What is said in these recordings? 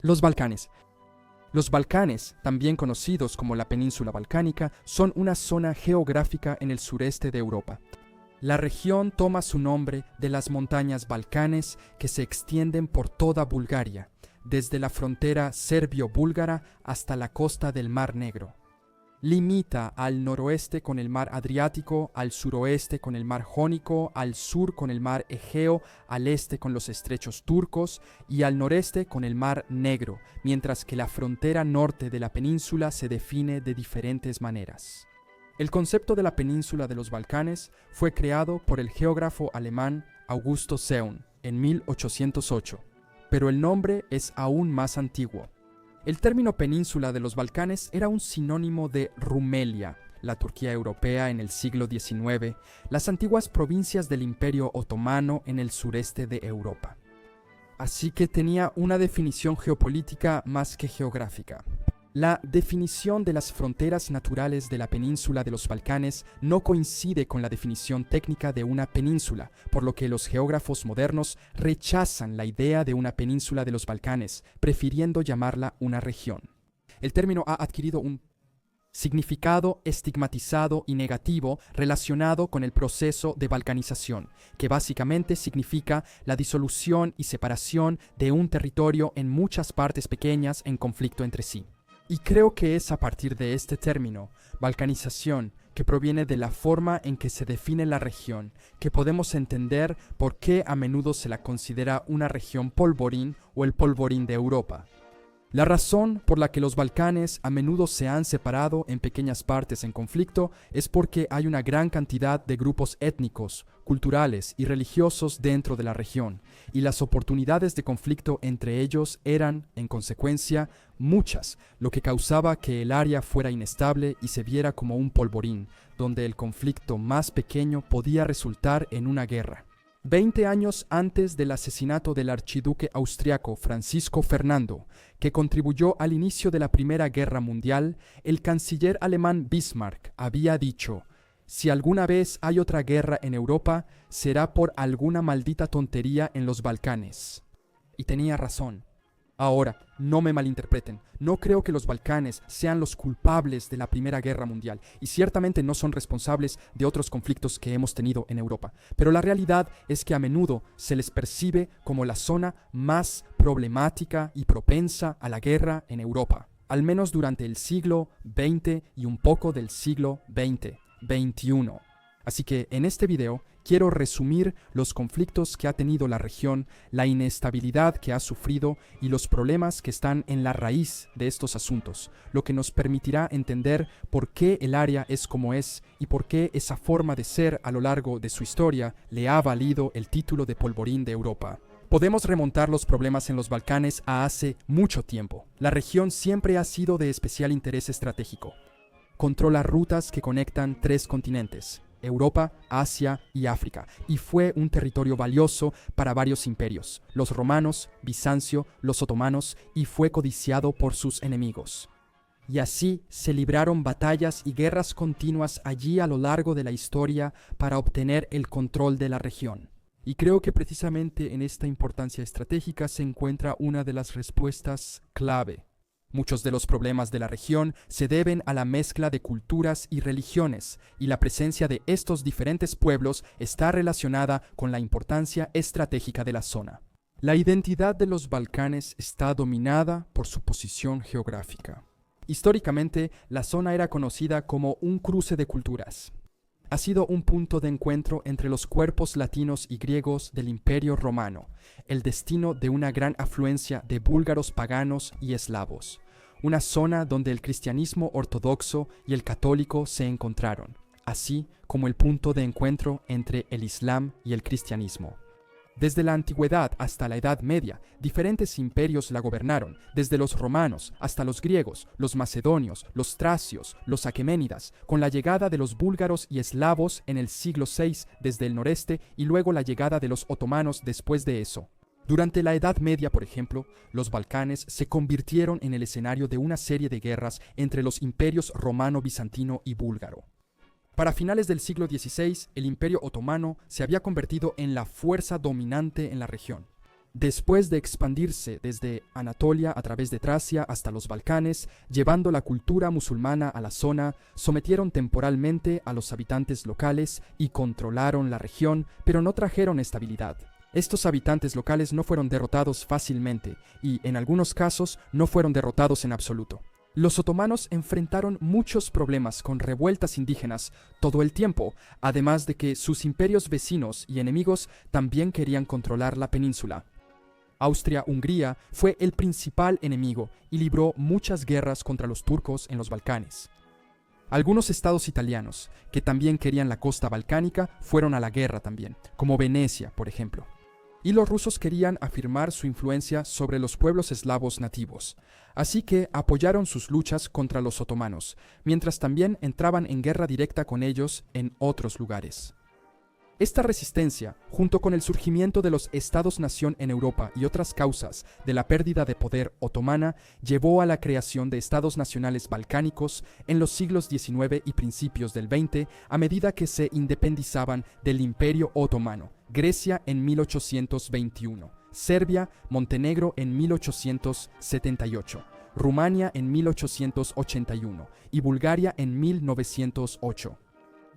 Los Balcanes. Los Balcanes, también conocidos como la península balcánica, son una zona geográfica en el sureste de Europa. La región toma su nombre de las montañas Balcanes que se extienden por toda Bulgaria, desde la frontera serbio-búlgara hasta la costa del Mar Negro. Limita al noroeste con el mar Adriático, al suroeste con el mar Jónico, al sur con el mar Egeo, al este con los estrechos turcos y al noreste con el mar Negro, mientras que la frontera norte de la península se define de diferentes maneras. El concepto de la península de los Balcanes fue creado por el geógrafo alemán Augusto Seun en 1808, pero el nombre es aún más antiguo. El término península de los Balcanes era un sinónimo de Rumelia, la Turquía europea en el siglo XIX, las antiguas provincias del Imperio Otomano en el sureste de Europa. Así que tenía una definición geopolítica más que geográfica. La definición de las fronteras naturales de la península de los Balcanes no coincide con la definición técnica de una península, por lo que los geógrafos modernos rechazan la idea de una península de los Balcanes, prefiriendo llamarla una región. El término ha adquirido un significado estigmatizado y negativo relacionado con el proceso de balcanización, que básicamente significa la disolución y separación de un territorio en muchas partes pequeñas en conflicto entre sí. Y creo que es a partir de este término, balcanización, que proviene de la forma en que se define la región, que podemos entender por qué a menudo se la considera una región polvorín o el polvorín de Europa. La razón por la que los Balcanes a menudo se han separado en pequeñas partes en conflicto es porque hay una gran cantidad de grupos étnicos, culturales y religiosos dentro de la región, y las oportunidades de conflicto entre ellos eran, en consecuencia, muchas, lo que causaba que el área fuera inestable y se viera como un polvorín, donde el conflicto más pequeño podía resultar en una guerra. 20 años antes del asesinato del archiduque austriaco Francisco Fernando, que contribuyó al inicio de la Primera Guerra Mundial, el canciller alemán Bismarck había dicho: «Si alguna vez hay otra guerra en Europa, será por alguna maldita tontería en los Balcanes». Y tenía razón. Ahora, no me malinterpreten, no creo que los Balcanes sean los culpables de la Primera Guerra Mundial, y ciertamente no son responsables de otros conflictos que hemos tenido en Europa, pero la realidad es que a menudo se les percibe como la zona más problemática y propensa a la guerra en Europa, al menos durante el siglo XX y un poco del siglo XXI. Así que en este video quiero resumir los conflictos que ha tenido la región, la inestabilidad que ha sufrido y los problemas que están en la raíz de estos asuntos, lo que nos permitirá entender por qué el área es como es y por qué esa forma de ser a lo largo de su historia le ha valido el título de polvorín de Europa. Podemos remontar los problemas en los Balcanes a hace mucho tiempo. La región siempre ha sido de especial interés estratégico. Controla rutas que conectan 3 continentes: Europa, Asia y África, y fue un territorio valioso para varios imperios, los romanos, Bizancio, los otomanos, y fue codiciado por sus enemigos. Y así se libraron batallas y guerras continuas allí a lo largo de la historia para obtener el control de la región. Y creo que precisamente en esta importancia estratégica se encuentra una de las respuestas clave. Muchos de los problemas de la región se deben a la mezcla de culturas y religiones, y la presencia de estos diferentes pueblos está relacionada con la importancia estratégica de la zona. La identidad de los Balcanes está dominada por su posición geográfica. Históricamente, la zona era conocida como un cruce de culturas. Ha sido un punto de encuentro entre los cuerpos latinos y griegos del Imperio Romano, el destino de una gran afluencia de búlgaros paganos y eslavos, una zona donde el cristianismo ortodoxo y el católico se encontraron, así como el punto de encuentro entre el Islam y el cristianismo. Desde la antigüedad hasta la Edad Media, diferentes imperios la gobernaron, desde los romanos hasta los griegos, los macedonios, los tracios, los aqueménidas, con la llegada de los búlgaros y eslavos en el siglo VI desde el noreste y luego la llegada de los otomanos después de eso. Durante la Edad Media, por ejemplo, los Balcanes se convirtieron en el escenario de una serie de guerras entre los imperios romano, bizantino y búlgaro. Para finales del siglo XVI, el Imperio Otomano se había convertido en la fuerza dominante en la región. Después de expandirse desde Anatolia a través de Tracia hasta los Balcanes, llevando la cultura musulmana a la zona, sometieron temporalmente a los habitantes locales y controlaron la región, pero no trajeron estabilidad. Estos habitantes locales no fueron derrotados fácilmente y, en algunos casos, no fueron derrotados en absoluto. Los otomanos enfrentaron muchos problemas con revueltas indígenas todo el tiempo, además de que sus imperios vecinos y enemigos también querían controlar la península. Austria-Hungría fue el principal enemigo y libró muchas guerras contra los turcos en los Balcanes. Algunos estados italianos, que también querían la costa balcánica, fueron a la guerra también, como Venecia, por ejemplo. Y los rusos querían afirmar su influencia sobre los pueblos eslavos nativos, así que apoyaron sus luchas contra los otomanos, mientras también entraban en guerra directa con ellos en otros lugares. Esta resistencia, junto con el surgimiento de los estados-nación en Europa y otras causas de la pérdida de poder otomana, llevó a la creación de estados nacionales balcánicos en los siglos XIX y principios del XX a medida que se independizaban del Imperio Otomano. Grecia en 1821, Serbia, Montenegro en 1878, Rumania en 1881 y Bulgaria en 1908.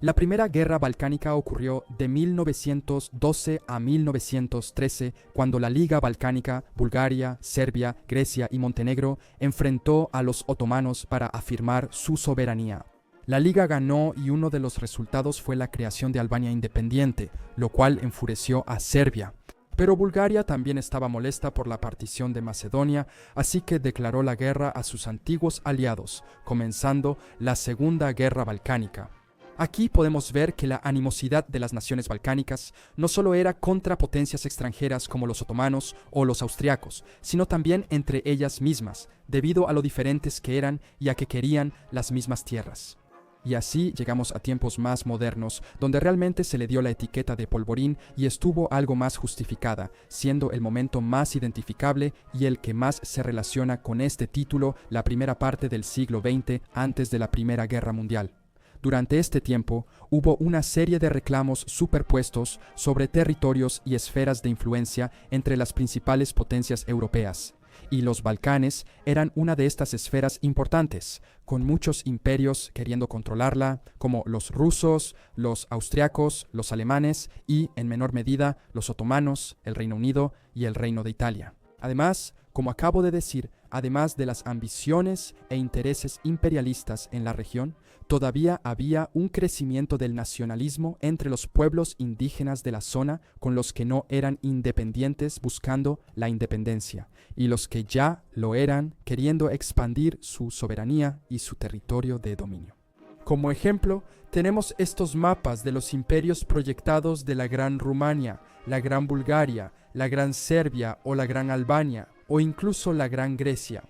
La Primera Guerra Balcánica ocurrió de 1912 a 1913, cuando la Liga Balcánica, Bulgaria, Serbia, Grecia y Montenegro enfrentó a los otomanos para afirmar su soberanía. La Liga ganó y uno de los resultados fue la creación de Albania independiente, lo cual enfureció a Serbia. Pero Bulgaria también estaba molesta por la partición de Macedonia, así que declaró la guerra a sus antiguos aliados, comenzando la Segunda Guerra Balcánica. Aquí podemos ver que la animosidad de las naciones balcánicas no solo era contra potencias extranjeras como los otomanos o los austriacos, sino también entre ellas mismas, debido a lo diferentes que eran y a que querían las mismas tierras. Y así llegamos a tiempos más modernos, donde realmente se le dio la etiqueta de polvorín y estuvo algo más justificada, siendo el momento más identificable y el que más se relaciona con este título, la primera parte del siglo XX, antes de la Primera Guerra Mundial. Durante este tiempo, hubo una serie de reclamos superpuestos sobre territorios y esferas de influencia entre las principales potencias europeas, y los Balcanes eran una de estas esferas importantes, con muchos imperios queriendo controlarla, como los rusos, los austriacos, los alemanes y, en menor medida, los otomanos, el Reino Unido y el Reino de Italia. Además, como acabo de decir, además de las ambiciones e intereses imperialistas en la región, todavía había un crecimiento del nacionalismo entre los pueblos indígenas de la zona con los que no eran independientes buscando la independencia, y los que ya lo eran queriendo expandir su soberanía y su territorio de dominio. Como ejemplo, tenemos estos mapas de los imperios proyectados de la Gran Rumania, la Gran Bulgaria, la Gran Serbia o la Gran Albania, o incluso la Gran Grecia.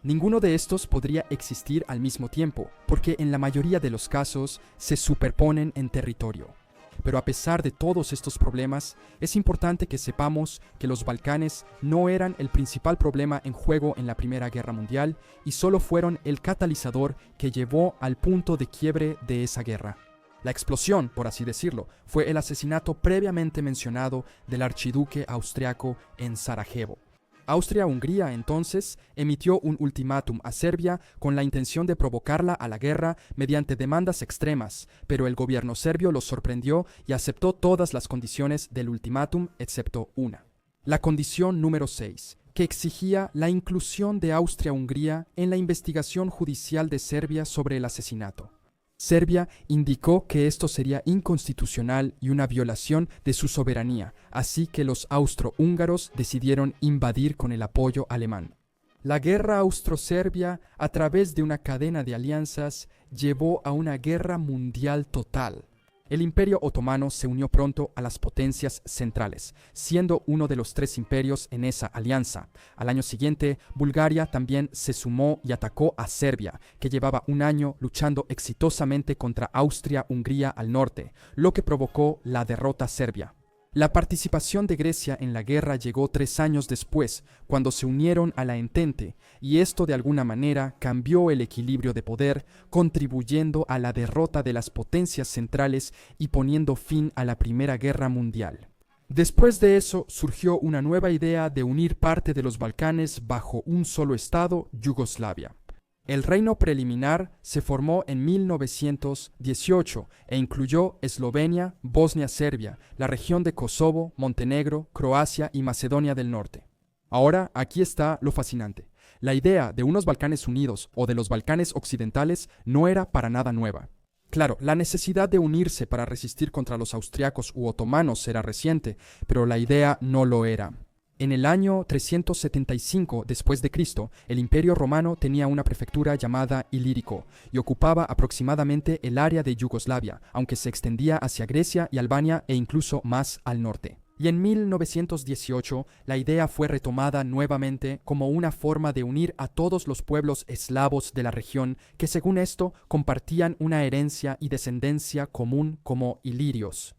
Ninguno de estos podría existir al mismo tiempo, porque en la mayoría de los casos se superponen en territorio. Pero a pesar de todos estos problemas, es importante que sepamos que los Balcanes no eran el principal problema en juego en la Primera Guerra Mundial y solo fueron el catalizador que llevó al punto de quiebre de esa guerra. La explosión, por así decirlo, fue el asesinato previamente mencionado del archiduque austriaco en Sarajevo. Austria-Hungría entonces emitió un ultimátum a Serbia con la intención de provocarla a la guerra mediante demandas extremas, pero el gobierno serbio los sorprendió y aceptó todas las condiciones del ultimátum excepto una. La condición número 6, que exigía la inclusión de Austria-Hungría en la investigación judicial de Serbia sobre el asesinato. Serbia indicó que esto sería inconstitucional y una violación de su soberanía, así que los austrohúngaros decidieron invadir con el apoyo alemán. La guerra austro-serbia, a través de una cadena de alianzas, llevó a una guerra mundial total. El Imperio Otomano se unió pronto a las potencias centrales, siendo uno de los 3 imperios en esa alianza. Al año siguiente, Bulgaria también se sumó y atacó a Serbia, que llevaba un año luchando exitosamente contra Austria-Hungría al norte, lo que provocó la derrota serbia. La participación de Grecia en la guerra llegó 3 años después, cuando se unieron a la Entente, y esto de alguna manera cambió el equilibrio de poder, contribuyendo a la derrota de las potencias centrales y poniendo fin a la Primera Guerra Mundial. Después de eso surgió una nueva idea de unir parte de los Balcanes bajo un solo estado, Yugoslavia. El reino preliminar se formó en 1918 e incluyó Eslovenia, Bosnia-Serbia, la región de Kosovo, Montenegro, Croacia y Macedonia del Norte. Ahora, aquí está lo fascinante. La idea de unos Balcanes unidos o de los Balcanes occidentales no era para nada nueva. Claro, la necesidad de unirse para resistir contra los austriacos u otomanos era reciente, pero la idea no lo era. En el año 375 después de Cristo, el Imperio Romano tenía una prefectura llamada Ilírico y ocupaba aproximadamente el área de Yugoslavia, aunque se extendía hacia Grecia y Albania e incluso más al norte. Y en 1918 la idea fue retomada nuevamente como una forma de unir a todos los pueblos eslavos de la región que según esto compartían una herencia y descendencia común como ilirios.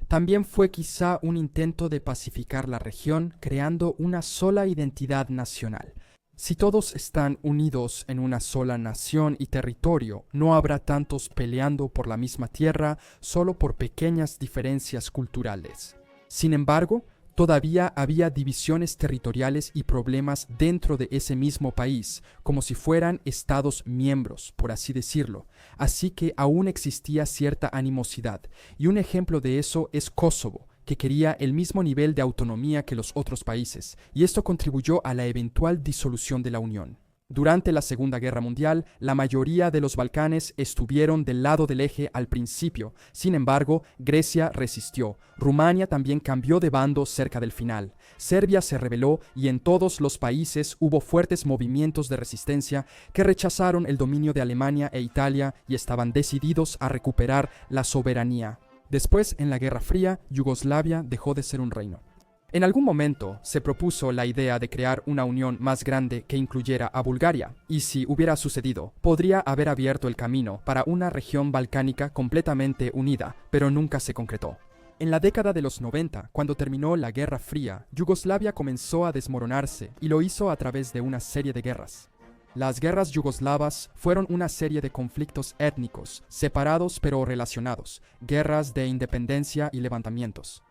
También fue quizá un intento de pacificar la región creando una sola identidad nacional. Si todos están unidos en una sola nación y territorio, no habrá tantos peleando por la misma tierra solo por pequeñas diferencias culturales. Sin embargo, todavía había divisiones territoriales y problemas dentro de ese mismo país, como si fueran estados miembros, por así decirlo, así que aún existía cierta animosidad, y un ejemplo de eso es Kosovo, que quería el mismo nivel de autonomía que los otros países, y esto contribuyó a la eventual disolución de la Unión. Durante la Segunda Guerra Mundial, la mayoría de los Balcanes estuvieron del lado del eje al principio. Sin embargo, Grecia resistió. Rumania también cambió de bando cerca del final. Serbia se rebeló y en todos los países hubo fuertes movimientos de resistencia que rechazaron el dominio de Alemania e Italia y estaban decididos a recuperar la soberanía. Después, en la Guerra Fría, Yugoslavia dejó de ser un reino. En algún momento se propuso la idea de crear una unión más grande que incluyera a Bulgaria, y si hubiera sucedido, podría haber abierto el camino para una región balcánica completamente unida, pero nunca se concretó. En la década de los 90, cuando terminó la Guerra Fría, Yugoslavia comenzó a desmoronarse y lo hizo a través de una serie de guerras. Las guerras yugoslavas fueron una serie de conflictos étnicos, separados pero relacionados, guerras de independencia y levantamientos.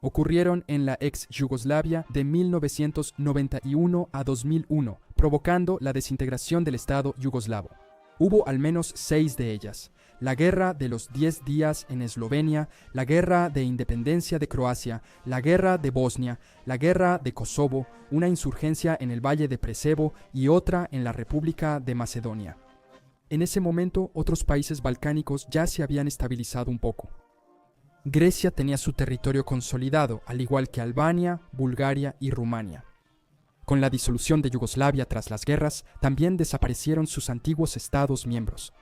Ocurrieron en la ex Yugoslavia de 1991 a 2001, provocando la desintegración del Estado yugoslavo. Hubo al menos 6 de ellas: la Guerra de los 10 días en Eslovenia, la Guerra de Independencia de Croacia, la Guerra de Bosnia, la Guerra de Kosovo, una insurgencia en el Valle de Presevo y otra en la República de Macedonia. En ese momento, otros países balcánicos ya se habían estabilizado un poco. Grecia tenía su territorio consolidado, al igual que Albania, Bulgaria y Rumania. Con la disolución de Yugoslavia tras las guerras, también desaparecieron sus antiguos estados miembros: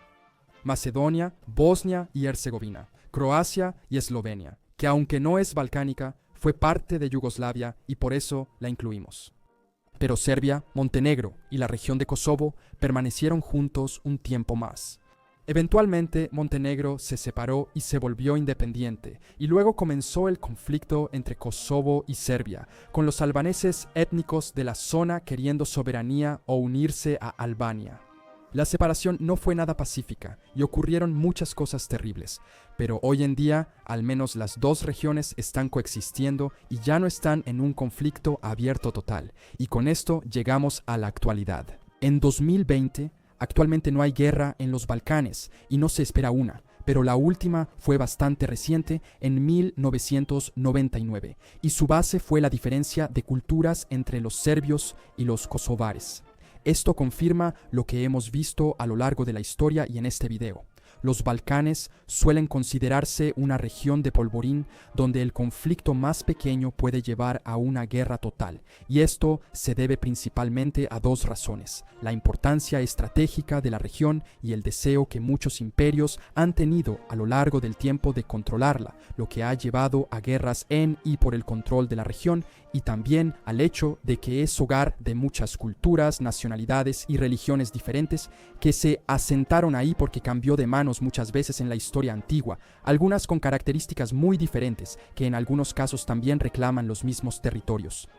Macedonia, Bosnia y Herzegovina, Croacia y Eslovenia, que aunque no es balcánica, fue parte de Yugoslavia y por eso la incluimos. Pero Serbia, Montenegro y la región de Kosovo permanecieron juntos un tiempo más. Eventualmente, Montenegro se separó y se volvió independiente, y luego comenzó el conflicto entre Kosovo y Serbia, con los albaneses étnicos de la zona queriendo soberanía o unirse a Albania. La separación no fue nada pacífica y ocurrieron muchas cosas terribles, pero hoy en día al menos las dos regiones están coexistiendo y ya no están en un conflicto abierto total, y con esto llegamos a la actualidad. En 2020, actualmente no hay guerra en los Balcanes y no se espera una, pero la última fue bastante reciente, en 1999, y su base fue la diferencia de culturas entre los serbios y los kosovares. Esto confirma lo que hemos visto a lo largo de la historia y en este video. Los Balcanes suelen considerarse una región de polvorín donde el conflicto más pequeño puede llevar a una guerra total, y esto se debe principalmente a dos razones: la importancia estratégica de la región y el deseo que muchos imperios han tenido a lo largo del tiempo de controlarla, lo que ha llevado a guerras en y por el control de la región, y también al hecho de que es hogar de muchas culturas, nacionalidades y religiones diferentes que se asentaron ahí porque cambió de manos muchas veces en la historia antigua, algunas con características muy diferentes que en algunos casos también reclaman los mismos territorios.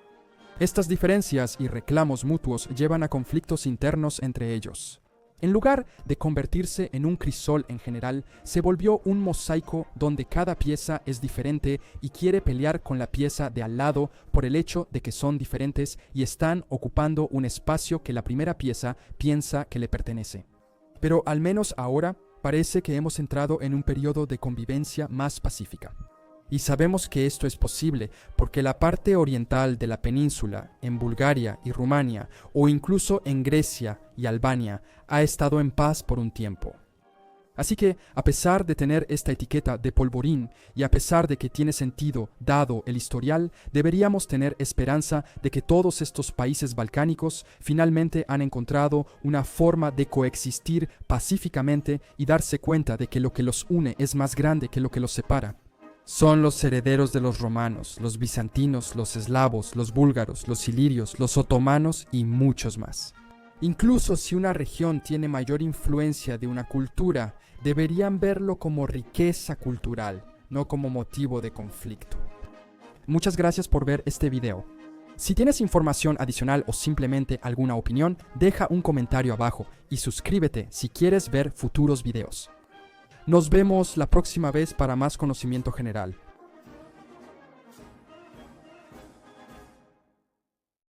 Estas diferencias y reclamos mutuos llevan a conflictos internos entre ellos. En lugar de convertirse en un crisol en general, se volvió un mosaico donde cada pieza es diferente y quiere pelear con la pieza de al lado por el hecho de que son diferentes y están ocupando un espacio que la primera pieza piensa que le pertenece. Pero al menos ahora parece que hemos entrado en un periodo de convivencia más pacífica. Y sabemos que esto es posible porque la parte oriental de la península, en Bulgaria y Rumania, o incluso en Grecia y Albania, ha estado en paz por un tiempo. Así que, a pesar de tener esta etiqueta de polvorín y a pesar de que tiene sentido dado el historial, deberíamos tener esperanza de que todos estos países balcánicos finalmente han encontrado una forma de coexistir pacíficamente y darse cuenta de que lo que los une es más grande que lo que los separa. Son los herederos de los romanos, los bizantinos, los eslavos, los búlgaros, los ilirios, los otomanos y muchos más. Incluso si una región tiene mayor influencia de una cultura, deberían verlo como riqueza cultural, no como motivo de conflicto. Muchas gracias por ver este video. Si tienes información adicional o simplemente alguna opinión, deja un comentario abajo y suscríbete si quieres ver futuros videos. Nos vemos la próxima vez para más conocimiento general.